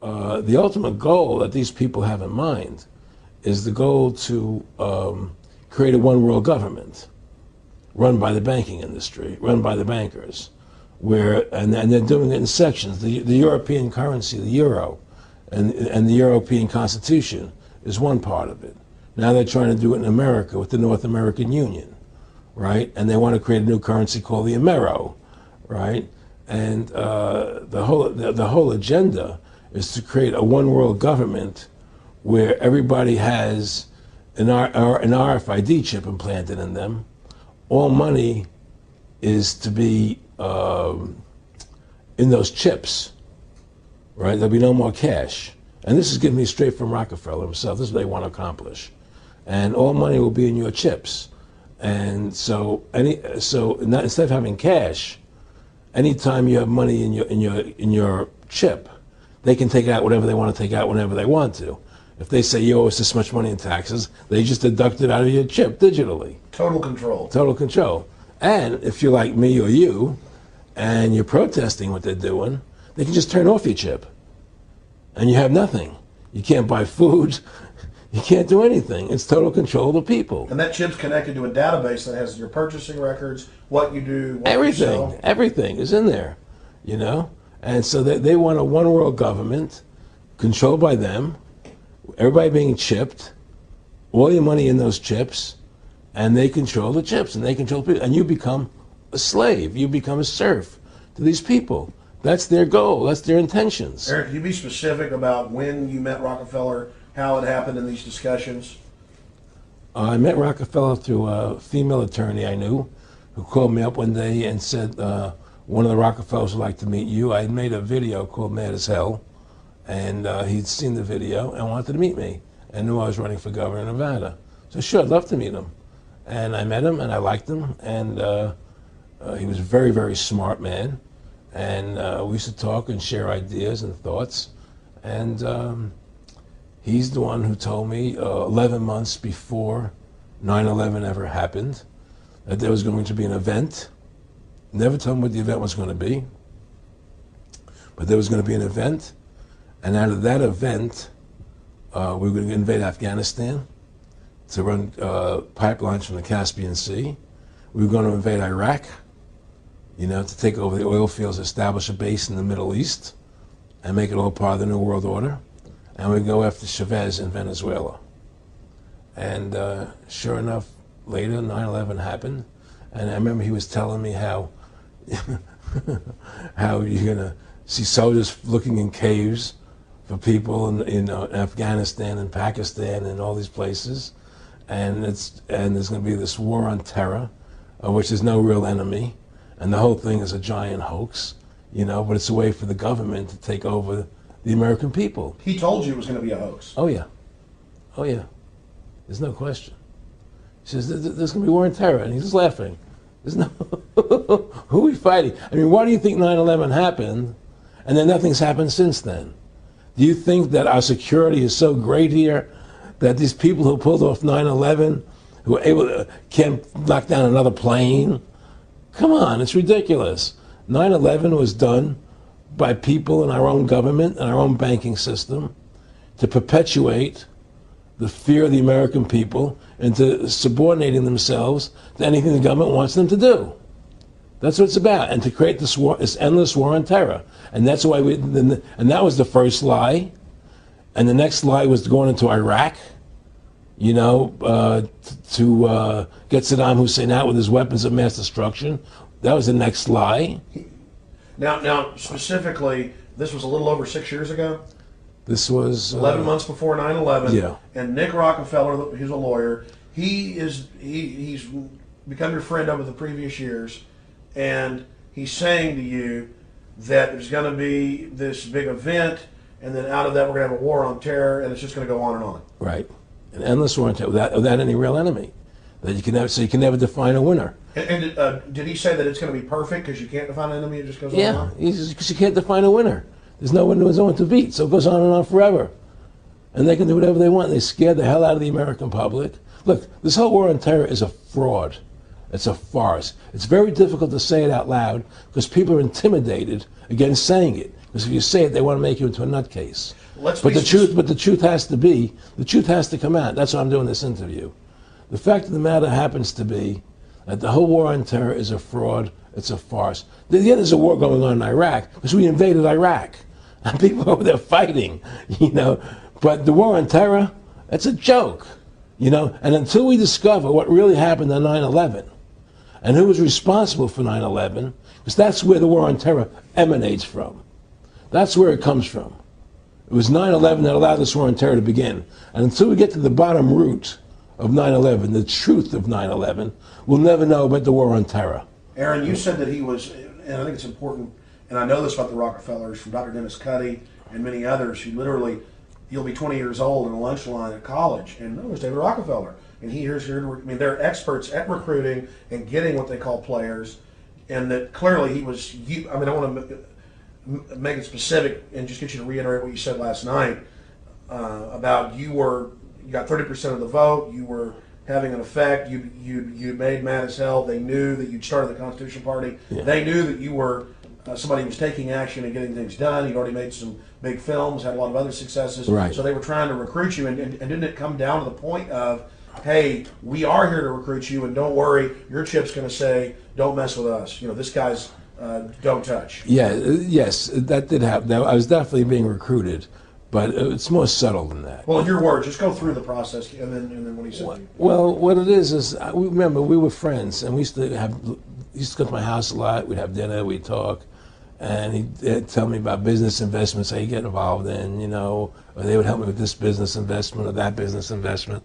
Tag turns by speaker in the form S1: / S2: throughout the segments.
S1: The ultimate goal that these people have in mind is the goal to create a one world government run by the banking industry, run by the bankers, and they're doing it in sections. The European currency, the euro, and the European Constitution is one part of it. Now they're trying to do it in America with the North American Union, right? And they want to create a new currency called the Amero, right? And the whole agenda is to create a one world government where everybody has an RFID chip implanted in them. All money is to be in those chips, right? There'll be no more cash. And this is given me straight from Rockefeller himself. This is what they want to accomplish. And all money will be in your chips. And so instead of having cash, anytime you have money in your chip, they can take out whatever they want to take out whenever they want to. If they say you owe us this much money in taxes, they just deduct it out of your chip digitally.
S2: Total control.
S1: Total control. And if you're like me or you, and you're protesting what they're doing, they can just turn off your chip. And you have nothing. You can't buy food. You can't do anything. It's total control of the people.
S2: And that chip's connected to a database that has your purchasing records, what you do, what
S1: everything,
S2: you sell.
S1: Everything is in there, you know? And so they want a one world government controlled by them, everybody being chipped, all your money in those chips, and they control the chips, and they control people. And you become a slave. You become a serf to these people. That's their goal. That's their intentions.
S2: Eric, can you be specific about when you met Rockefeller, how it happened in these discussions?
S1: I met Rockefeller through a female attorney I knew who called me up one day and said, one of the Rockefellers would like to meet you. I had made a video called Mad as Hell, and he'd seen the video and wanted to meet me and knew I was running for governor of Nevada. So sure, I'd love to meet him. And I met him and I liked him, and he was a very, very smart man. And we used to talk and share ideas and thoughts. And he's the one who told me 11 months before 9/11 ever happened that there was going to be an event. Never told him what the event was going to be, but there was going to be an event. And out of that event, we were going to invade Afghanistan to run pipelines from the Caspian Sea. We were going to invade Iraq, you know, to take over the oil fields, establish a base in the Middle East, and make it all part of the New World Order. And we go after Chavez in Venezuela. And sure enough, later 9/11 happened. And I remember he was telling me how how you're going to see soldiers looking in caves for people in Afghanistan and Pakistan and all these places. And there's going to be this war on terror, of which there's no real enemy. And the whole thing is a giant hoax, you know, but it's a way for the government to take over the American people.
S2: He told you it was going to be a hoax.
S1: Oh, yeah. Oh, yeah. There's no question. He says, there's going to be war on terror. And he's just laughing. There's no... Who are we fighting? I mean, why do you think 9/11 happened and then nothing's happened since then? Do you think that our security is so great here that these people who pulled off 9/11, who were able to, can't knock down another plane? Come on, it's ridiculous. 9/11 was done by people in our own government and our own banking system to perpetuate the fear of the American people into subordinating themselves to anything the government wants them to do. That's what it's about, and to create this war, this endless war on terror. And that's why and that was the first lie. And the next lie was going into Iraq, you know, to get Saddam Hussein out with his weapons of mass destruction. That was the next lie.
S2: Now, specifically, this was a little over 6 years ago.
S1: This was
S2: 11 months before 9/11.
S1: Yeah.
S2: And Nick Rockefeller, he's a lawyer. He's become your friend over the previous years, and he's saying to you that there's going to be this big event, and then out of that we're going to have a war on terror, and it's just going to go on and on.
S1: Right, an endless war on terror without any real enemy. That you can never, so you can never define a winner.
S2: And did he say that it's going to be perfect because you can't define an enemy? It just goes on
S1: and on? Yeah, because you can't define a winner. There's no one to beat, so it goes on and on forever. And they can do whatever they want. They scare the hell out of the American public. Look, this whole war on terror is a fraud. It's a farce. It's very difficult to say it out loud because people are intimidated against saying it. Because if you say it, they want to make you into a nutcase.
S2: Let's
S1: But
S2: be
S1: the truth has to come out. That's why I'm doing this interview. The fact of the matter happens to be that the whole war on terror is a fraud. It's a farce. There's a war going on in Iraq because we invaded Iraq. And people over there fighting, But the war on terror, it's a joke, And until we discover what really happened on 9/11 and who was responsible for 9/11, because that's where the war on terror emanates from. That's where it comes from. It was 9/11 that allowed this war on terror to begin. And until we get to the bottom root of 9/11, the truth of 9/11, we'll never know about the war on terror.
S2: Aaron, you said that he was, and I think it's important, and I know this about the Rockefellers from Dr. Dennis Cuddy and many others who literally, you'll be 20 years old in a lunch line at college, and there's David Rockefeller. And here's here. I mean, they're experts at recruiting and getting what they call players, and that clearly he was. I want to make it specific and just get you to reiterate what you said last night about you got 30% of the vote. You were having an effect. You made mad as hell. They knew that you'd started the Constitution Party.
S1: Yeah.
S2: They knew that you were somebody who was taking action and getting things done. You'd already made some big films, had a lot of other successes.
S1: Right.
S2: So they were trying to recruit you, and didn't it come down to the point of, hey, we are here to recruit you, and don't worry, your chip's going to say, don't mess with us. This guy's don't touch.
S1: Yeah, yes, that did happen. I was definitely being recruited, but it's more subtle than that.
S2: Well, in your words, just go through the process, and then what he said to you.
S1: Well, what it is remember, we were friends, and we used to go to my house a lot. We'd have dinner, we'd talk, and he'd tell me about business investments that he'd get involved in, or they would help me with this business investment or that business investment.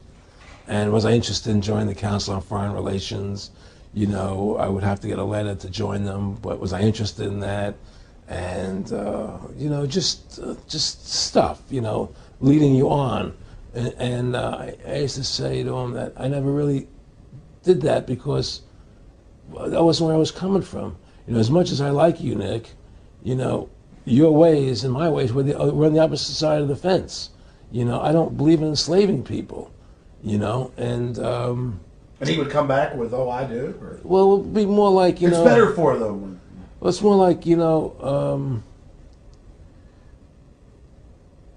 S1: And was I interested in joining the Council on Foreign Relations? I would have to get a letter to join them, but was I interested in that? And, just stuff, leading you on. And I used to say to him that I never really did that because that wasn't where I was coming from. As much as I like you, Nick, your ways and my ways, we're on the opposite side of the fence. I don't believe in enslaving people,
S2: And he would come back with, "Oh, I do." Or,
S1: well, it would be more like,
S2: it's better for them.
S1: Well, it's more like,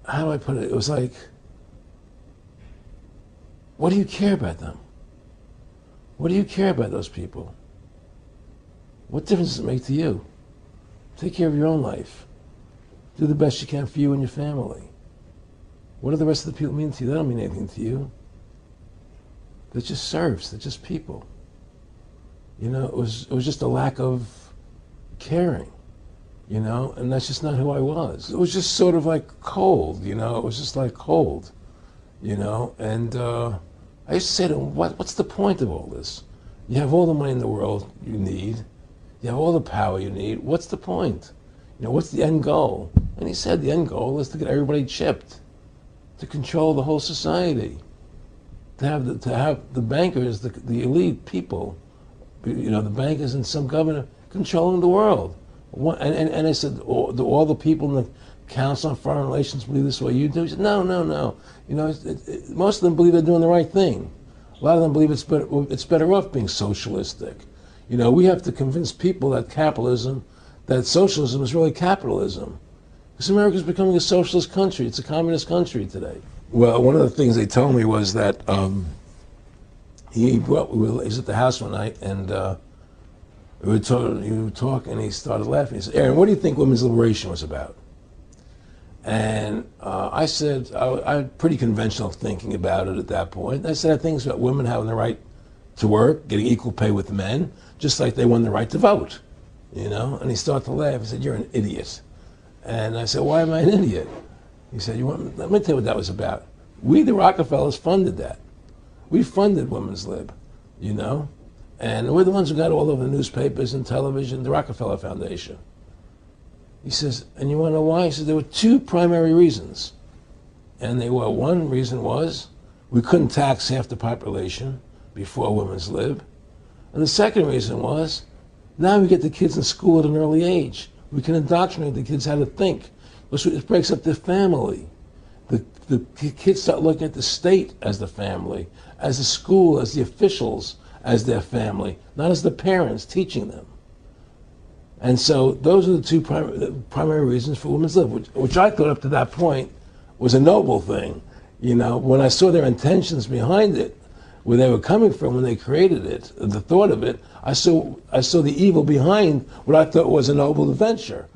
S1: how do I put it? It was like, what do you care about them? What do you care about those people? What difference does it make to you? Take care of your own life. Do the best you can for you and your family. What do the rest of the people mean to you? They don't mean anything to you. They're just serfs. They're just people. It was just a lack of caring, and that's just not who I was. It was just sort of like cold, it was just like cold, and I used to say to him, what's the point of all this? You have all the money in the world you need. You have all the power you need. What's the point? What's the end goal? And he said the end goal is to get everybody chipped, to control the whole society, to have the bankers, the elite people, the bankers and some governor controlling the world. And I said, do all the people in the Council on Foreign Relations believe this way you do? He said, no. Most of them believe they're doing the right thing. A lot of them believe it's better off being socialistic. We have to convince people that socialism is really capitalism. Because America's becoming a socialist country. It's a communist country today. Well, one of the things they told me was that he was at the house one night, and we were talking, and he started laughing. He said, "Aaron, what do you think women's liberation was about?" And I said, I had pretty conventional thinking about it at that point. I said, I think it's about women having the right to work, getting equal pay with men, just like they won the right to vote, And he started to laugh. He said, "You're an idiot." And I said, "Why am I an idiot?" He said, let me tell you what that was about. We, the Rockefellers, funded that. We funded Women's Lib, And we're the ones who got all over the newspapers and television, the Rockefeller Foundation. He says, and you want to know why? He said, there were two primary reasons. And one reason was we couldn't tax half the population before Women's Lib. And the second reason was now we get the kids in school at an early age. We can indoctrinate the kids how to think. It breaks up the family. The kids start looking at the state as the family, as the school, as the officials, as their family, not as the parents teaching them. And so those are the two primary reasons for women's lib, which I thought up to that point was a noble thing. You know, when I saw their intentions behind it, where they were coming from when they created it, the thought of it, I saw the evil behind what I thought was a noble adventure.